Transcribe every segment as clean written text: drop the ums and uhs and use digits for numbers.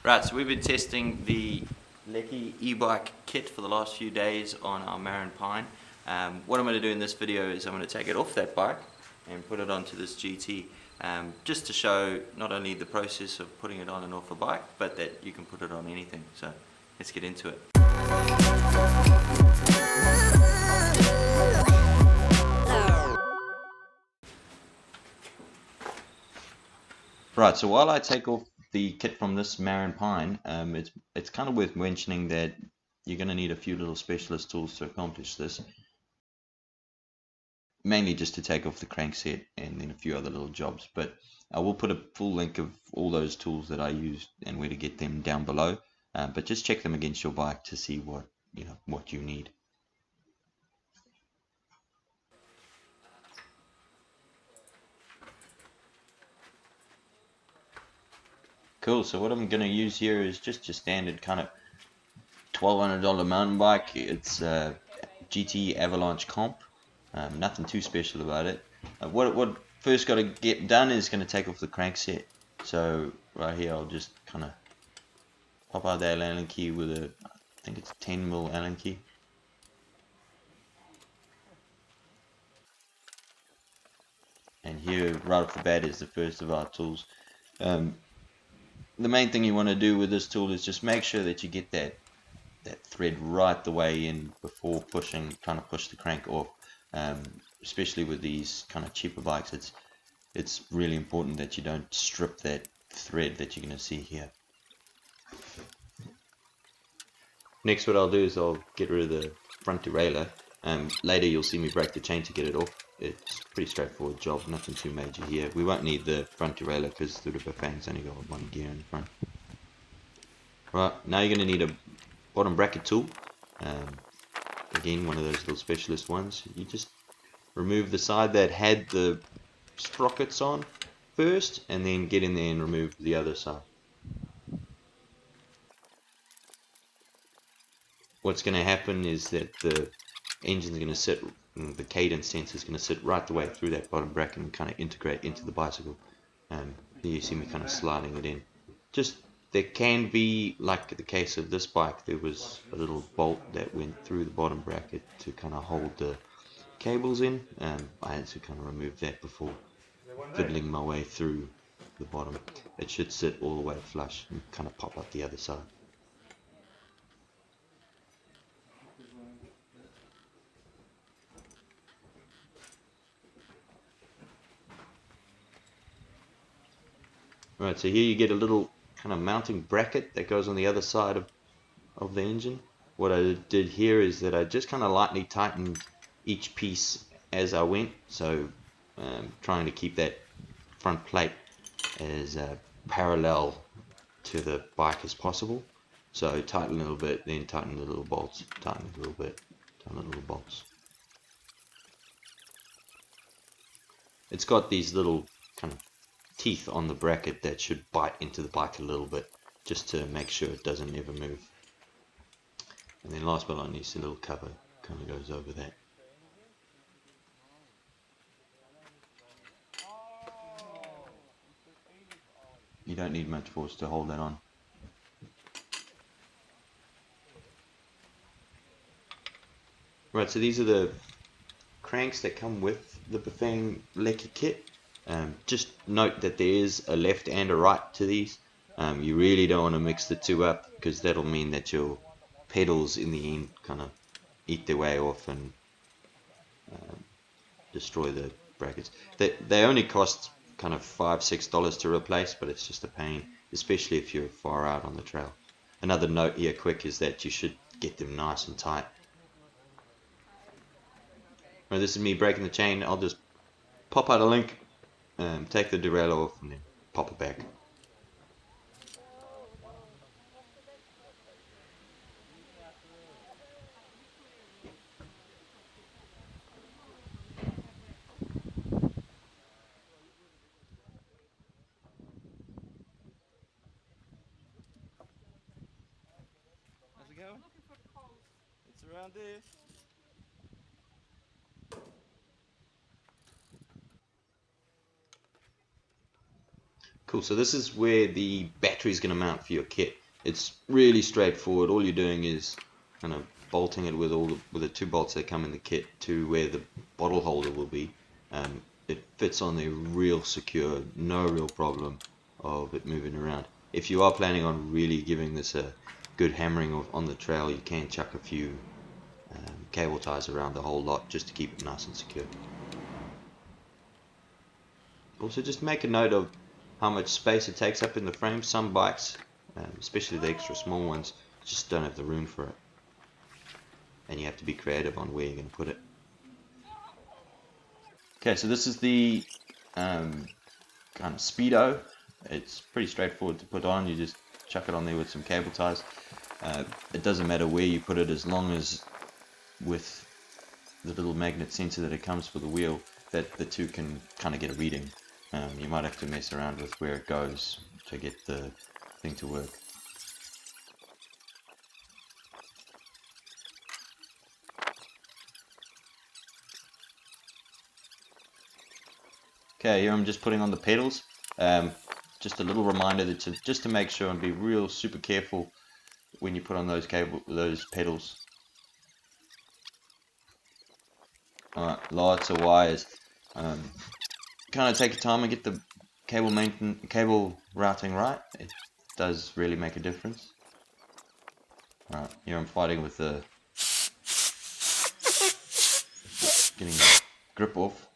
Right, so we've been testing the Lekkie E-bike Kit for the last few days on our Marin Pine. What I'm going to do in this video is I'm going to take it off that bike and put it onto this GT, just to show not only the process of putting it on and off a bike, but that you can put it on anything. So let's get into it. Right, so while I take off the kit from this Marin Pine, it's kind of worth mentioning that you're going to need a few little specialist tools to accomplish this. Mainly just to take off the crankset and then a few other little jobs, but I will put a full link of all those tools that I used and where to get them down below, but just check them against your bike to see what you need. Cool, so what I'm going to use here is just your standard kind of $1,200 mountain bike. It's a GT Avalanche Comp. Nothing too special about it. What first got to get done is going to take off the crankset. So right here I'll just kind of pop out that Allen key with a, I think it's 10mm Allen key. And here right off the bat is the first of our tools. The main thing you want to do with this tool is just make sure that you get that thread right the way in before trying to push the crank off. Especially with these kind of cheaper bikes, it's really important that you don't strip that thread that you're going to see here. Next, what I'll do is I'll get rid of the front derailleur. Later you'll see me break the chain to get it off. It's a pretty straightforward job, nothing too major here. We won't need the front derailleur because the BAFANG's only got one gear in the front. Right, now you're going to need a bottom bracket tool. Again, one of those little specialist ones. You just remove the side that had the sprockets on first, and then get in there and remove the other side. What's going to happen is that the engine's going to sit, the cadence sensor is going to sit right the way through that bottom bracket and kind of integrate into the bicycle. You see me kind of sliding it in. There can be, like the case of this bike, there was a little bolt that went through the bottom bracket to kind of hold the cables in. I had to kind of remove that before fiddling my way through the bottom. It should sit all the way flush and kind of pop up the other side. Right, so here you get a little kind of mounting bracket that goes on the other side of the engine. What I did here is that I just kind of lightly tightened each piece as I went, so trying to keep that front plate as parallel to the bike as possible. So tighten a little bit, then tighten the little bolts, tighten a little bit, tighten the little bolts. It's got these little kind of teeth on the bracket that should bite into the bike a little bit, just to make sure it doesn't ever move. And then last but not least, a little cover kind of goes over that. You don't need much force to hold that on. Right, so these are the cranks that come with the BAFANG Lekkie kit. Just note that there is a left and a right to these. You really don't want to mix the two up, because that'll mean that your pedals in the end kind of eat their way off and destroy the brackets. They only cost kind of $5-6 to replace, but it's just a pain, especially if you're far out on the trail. Another note here quick is that you should get them nice and tight. Right, this is me breaking the chain. I'll just pop out a link, take the derailleur off, and then pop it back. How's it going? It's around there. Cool, so this is where the battery is going to mount for your kit. It's really straightforward. All you're doing is kind of bolting it with with the 2 bolts that come in the kit to where the bottle holder will be. It fits on there real secure, no real problem of it moving around. If you are planning on really giving this a good hammering on the trail, you can chuck a few cable ties around the whole lot just to keep it nice and secure. Also, just make a note of how much space it takes up in the frame. Some bikes, especially the extra small ones, just don't have the room for it, and you have to be creative on where you're going to put it. Okay, so this is the kind of speedo. It's pretty straightforward to put on. You just chuck it on there with some cable ties. It doesn't matter where you put it, as long as with the little magnet sensor that it comes for the wheel, that the two can kind of get a reading. You might have to mess around with where it goes to get the thing to work. Okay, here I'm just putting on the pedals. Just a little reminder that just to make sure and be real super careful when you put on those pedals. Alright, lots of wires. Kind of take your time and get the cable routing right. It does really make a difference. Alright, here I'm fighting with the getting the grip off.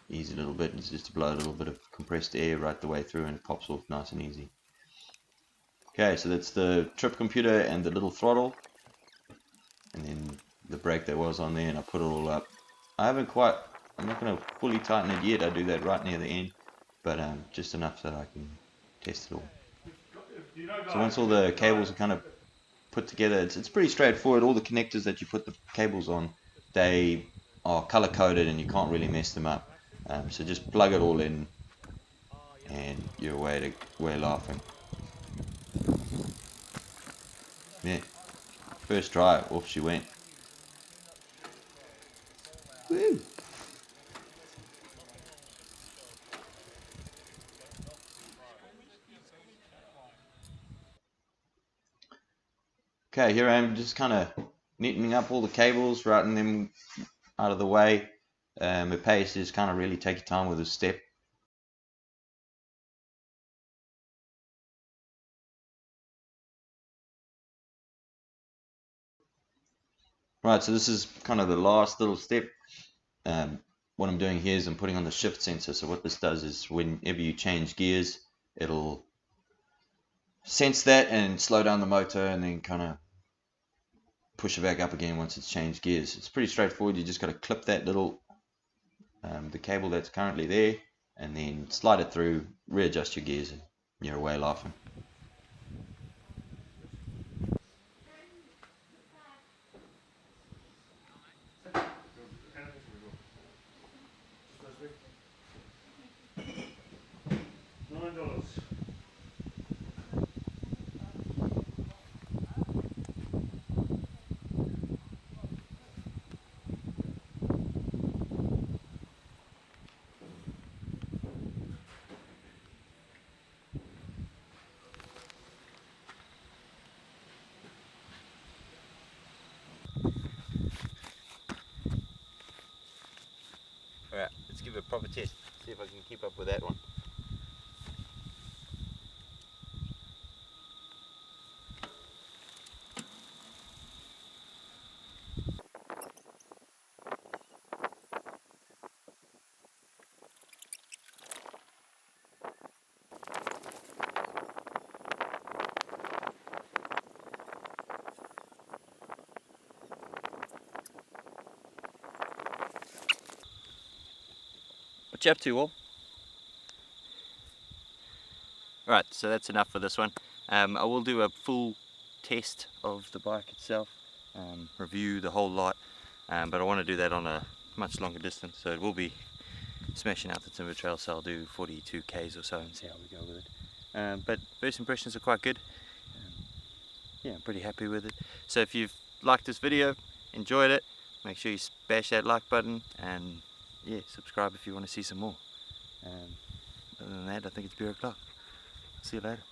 Easy little bit. It's just to blow a little bit of compressed air right the way through, and it pops off nice and easy. Okay, so that's the trip computer and the little throttle, and then the brake that was on there, and I put it all up. I'm not going to fully tighten it yet. I do that right near the end, but just enough so that I can test it all. So once all the cables are kind of put together, it's pretty straightforward. All the connectors that you put the cables on, they are color coded and you can't really mess them up. So just plug it all in and you're away laughing. Yeah, first try, off she went. Woo! Okay, here I am just kind of neatening up all the cables, routing them out of the way. The pace is kind of really take your time with this step. Right, so this is kind of the last little step. What I'm doing here is I'm putting on the shift sensor. So what this does is whenever you change gears, it'll sense that and slow down the motor and then kind of push it back up again once it's changed gears. It's pretty straightforward. You just got to clip that little the cable that's currently there and then slide it through, readjust your gears, and you're away laughing. $9. Alright, let's give it a proper test. See if I can keep up with that one. What you up to, Wal? Right, so that's enough for this one. I will do a full test of the bike itself, review the whole lot, but I want to do that on a much longer distance, so it will be smashing out the timber trail, so I'll do 42 k's or so and see how we go with it. But first impressions are quite good. Yeah, I'm pretty happy with it. So if you've liked this video, enjoyed it, make sure you bash that like button and yeah, subscribe if you want to see some more. Other than that, I think it's beer o'clock. See you later.